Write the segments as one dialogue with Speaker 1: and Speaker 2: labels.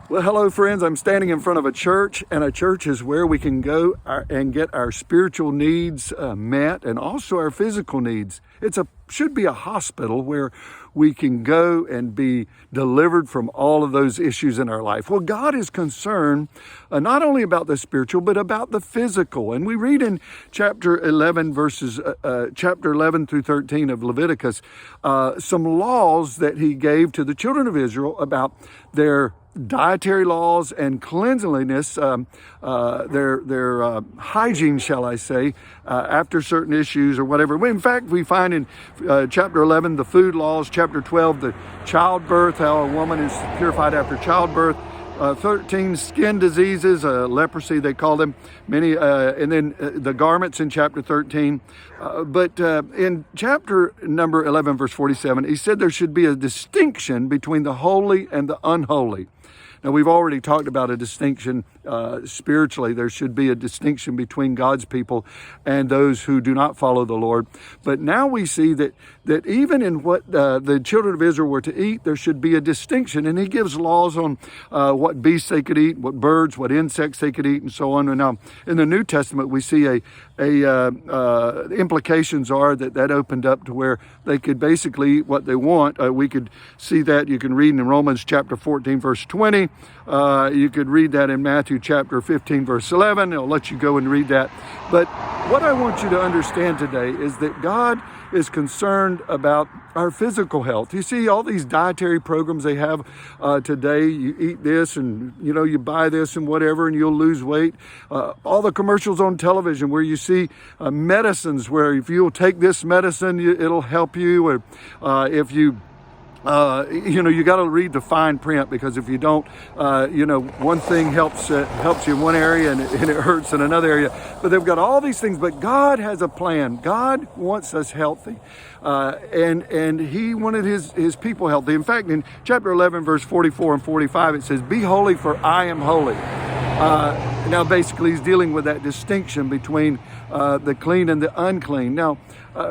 Speaker 1: Well, hello, friends. I'm standing in front of a church, and a church is where we can go and get our spiritual needs met, and also our physical needs. Should be a hospital where we can go and be delivered from all of those issues in our life. Well, God is concerned not only about the spiritual, but about the physical. And we read in chapter 11 through 13 of Leviticus, some laws that he gave to the children of Israel about their dietary laws and cleanliness, their hygiene, shall I say, after certain issues or whatever. In fact, we find in chapter 11 the food laws, chapter 12 the childbirth, how a woman is purified after childbirth, 13 skin diseases, leprosy they call them, and then the garments in chapter 13. But in chapter number 11, verse 47, he said there should be a distinction between the holy and the unholy. Now, we've already talked about a distinction spiritually. There should be a distinction between God's people and those who do not follow the Lord. But now we see that even in what the children of Israel were to eat, there should be a distinction. And he gives laws on what beasts they could eat, what birds, what insects they could eat, and so on. And now, in the New Testament, we see implications are that opened up to where they could basically eat what they want. We could see that. You can read in Romans chapter 14, verse 20. You could read that in Matthew chapter 15, verse 11. I'll let you go and read that. But what I want you to understand today is that God is concerned about our physical health. You see all these dietary programs they have today. You eat this and, you buy this and whatever, and you'll lose weight. All the commercials on television where you see medicines where if you'll take this medicine, it'll help you. Or if you you got to read the fine print, because if you don't, one thing helps you in one area and it hurts in another area. But they've got all these things. But God has a plan. God wants us healthy, and He wanted His people healthy. In fact, in chapter 11, verse 44 and 45, it says, "Be holy, for I am holy." Now, basically, he's dealing with that distinction between the clean and the unclean. Now,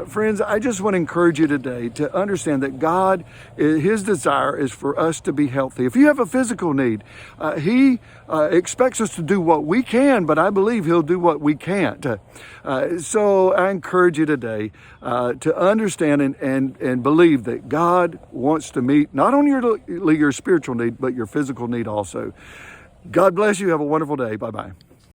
Speaker 1: friends, I just want to encourage you today to understand that God, His desire is for us to be healthy. If you have a physical need, He expects us to do what we can, but I believe He'll do what we can't. So I encourage you today to understand and believe that God wants to meet not only your spiritual need, but your physical need also. God bless you. Have a wonderful day. Bye-bye.